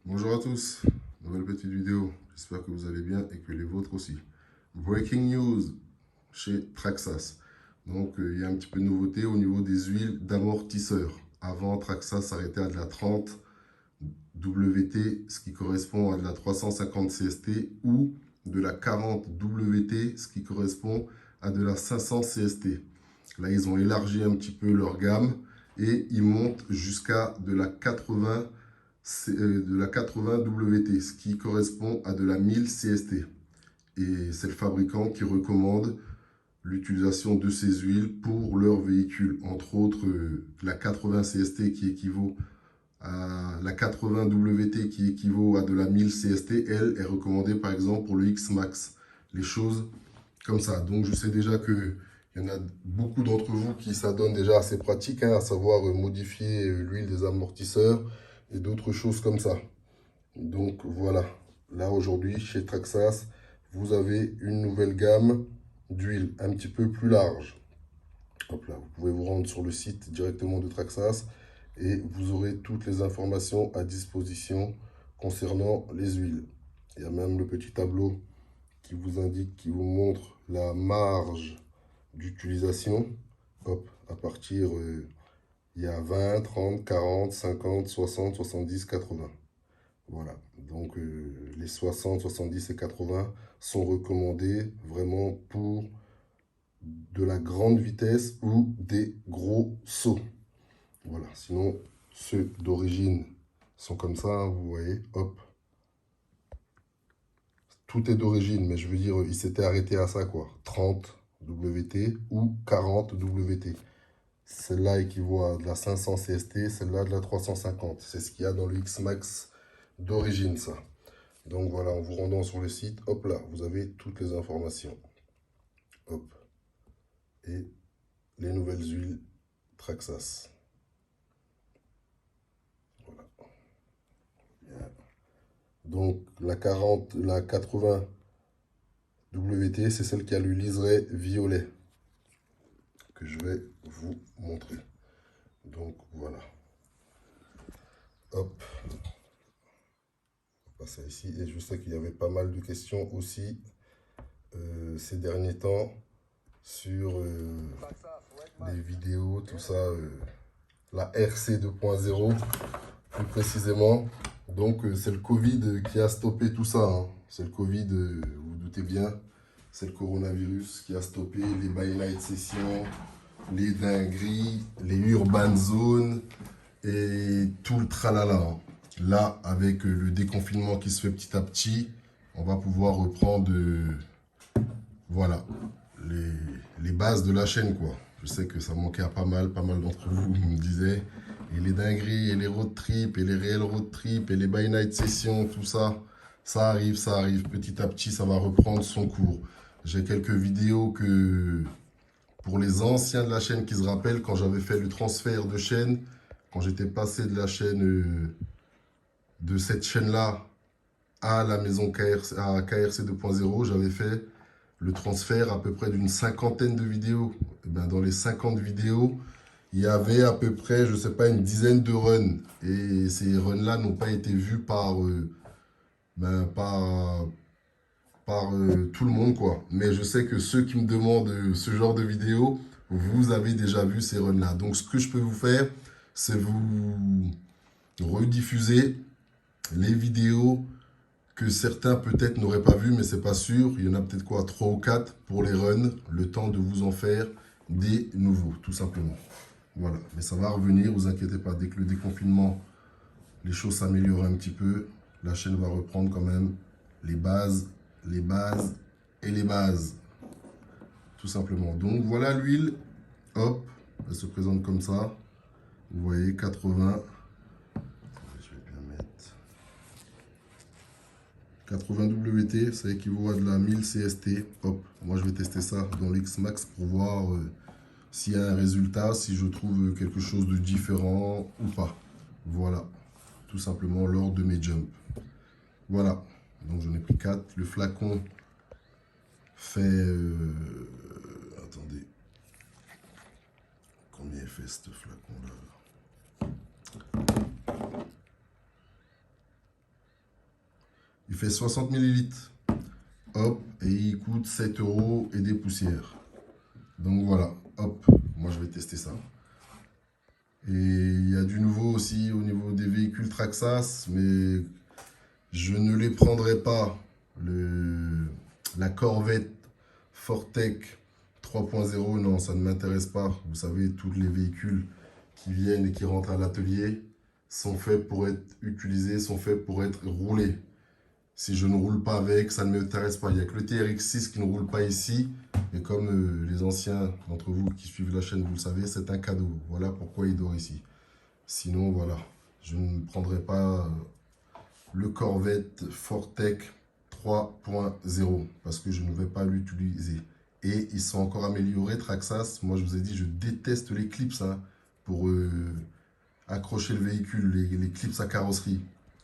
Bonjour à tous, nouvelle petite vidéo, j'espère que vous allez bien et que les vôtres aussi. Breaking news chez Traxas. Donc il y a un petit peu de nouveauté au niveau des huiles d'amortisseur. Avant, Traxas s'arrêtait à de la 30 WT, ce qui correspond à de la 350 CST, ou de la 40 WT, ce qui correspond à de la 500 CST. Là, ils ont élargi un petit peu leur gamme et ils montent jusqu'à de la 80 WT, ce qui correspond à de la 1000 CST. Et c'est le fabricant qui recommande l'utilisation de ces huiles pour leurs véhicules. Entre autres, la 80 CST qui équivaut à la 80 WT qui équivaut à de la 1000 CST, elle est recommandée par exemple pour le X-Max. Les choses comme ça. Donc je sais déjà que il y en a beaucoup d'entre vous qui s'adonnent déjà à ces pratiques, hein, à savoir modifier l'huile des amortisseurs et d'autres choses comme ça. Donc voilà, là aujourd'hui chez Traxas, vous avez une nouvelle gamme d'huile un petit peu plus large. Hop là, vous pouvez vous rendre sur le site directement de Traxas et vous aurez toutes les informations à disposition concernant les huiles. Il y a même le petit tableau qui vous indique, qui vous montre la marge d'utilisation. Hop, à partir, il y a 20, 30, 40, 50, 60, 70, 80. Voilà, donc les 60, 70 et 80 sont recommandés vraiment pour de la grande vitesse ou des gros sauts. Voilà, sinon ceux d'origine sont comme ça, hein, vous voyez, hop. Tout est d'origine, mais je veux dire, il s'était arrêté à ça, quoi. 30 WT ou 40 WT. Celle-là équivaut à de la 500 CST, celle-là de la 350. C'est ce qu'il y a dans le X-Max d'origine, ça. Donc voilà, en vous rendant sur le site, hop là, vous avez toutes les informations. Hop. Et les nouvelles huiles Traxas. Voilà. Bien. Donc la 40, la 80 WT, c'est celle qui a le liseré violet que je vais vous montrer. Donc voilà. Hop. On va passer ici. Et je sais qu'il y avait pas mal de questions aussi ces derniers temps sur les vidéos, tout ça. La RC 2.0 plus précisément. Donc c'est le Covid qui a stoppé tout ça, hein. C'est le Covid, vous vous doutez bien. C'est le coronavirus qui a stoppé les by night sessions, les dingueries, les urban zones et tout le tralala, hein. Là, avec le déconfinement qui se fait petit à petit, on va pouvoir reprendre voilà, les bases de la chaîne, quoi. Je sais que ça manquait à pas mal d'entre vous me disaient. Et les dingueries, et les road trips, et les réels road trips, et les by night sessions, tout ça, ça arrive, ça arrive. Petit à petit, ça va reprendre son cours. J'ai quelques vidéos que, pour les anciens de la chaîne qui se rappellent, quand j'avais fait le transfert de chaîne, quand j'étais passé de la chaîne, de cette chaîne-là à la maison KRC, à KRC 2.0, j'avais fait le transfert à peu près d'une cinquantaine de vidéos. Et ben, dans les 50 vidéos, il y avait à peu près, je ne sais pas, une dizaine de runs. Et ces runs-là n'ont pas été vus par tout le monde, quoi. Mais je sais que ceux qui me demandent ce genre de vidéos, vous avez déjà vu ces runs-là. Donc, ce que je peux vous faire, c'est vous rediffuser les vidéos que certains peut-être n'auraient pas vu, mais c'est pas sûr. Il y en a peut-être quoi, 3 ou 4 pour les runs, le temps de vous en faire des nouveaux, tout simplement. Voilà, mais ça va revenir, vous inquiétez pas, dès que le déconfinement, les choses s'améliorent un petit peu, la chaîne va reprendre quand même les bases et les bases, tout simplement. Donc voilà l'huile, hop, elle se présente comme ça. Vous voyez, 80, je vais bien mettre 80 WT, ça équivaut à de la 1000 CST. Hop, moi je vais tester ça dans l'X-Max pour voir s'il y a un résultat, si je trouve quelque chose de différent ou pas. Voilà, tout simplement lors de mes jumps. Voilà, donc j'en ai pris 4. Le flacon fait... attendez, combien il fait ce flacon-là? Il fait 60 millilitres. Hop, et il coûte 7 € et des poussières. Donc voilà, hop, moi je vais tester ça. Et il y a du nouveau aussi au niveau des véhicules Traxxas, mais je ne les prendrai pas. La Corvette Fortec 3.0, non, ça ne m'intéresse pas. Vous savez, tous les véhicules qui viennent et qui rentrent à l'atelier sont faits pour être utilisés, sont faits pour être roulés. Si je ne roule pas avec, ça ne m'intéresse pas. Il n'y a que le TRX6 qui ne roule pas ici. Et comme les anciens d'entre vous qui suivent la chaîne, vous le savez, c'est un cadeau. Voilà pourquoi il dort ici. Sinon, voilà, je ne prendrai pas le Corvette Fortec 3.0 parce que je ne vais pas l'utiliser. Et ils sont encore améliorés, Traxxas. Moi, je vous ai dit, je déteste les clips hein, pour accrocher le véhicule, les clips à carrosserie.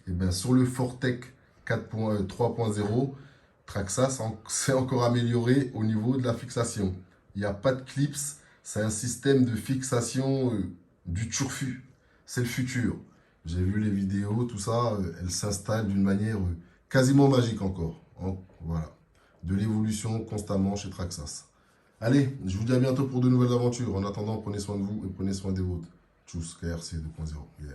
Et bien, sur le Fortec 3.0, Traxxas s'est encore amélioré au niveau de la fixation. Il n'y a pas de clips, c'est un système de fixation du turfu. C'est le futur. J'ai vu les vidéos, tout ça, elles s'installent d'une manière quasiment magique encore. Voilà. De l'évolution constamment chez Traxxas. Allez, je vous dis à bientôt pour de nouvelles aventures. En attendant, prenez soin de vous et prenez soin des vôtres. Tchuss, KRC 2.0. Yeah.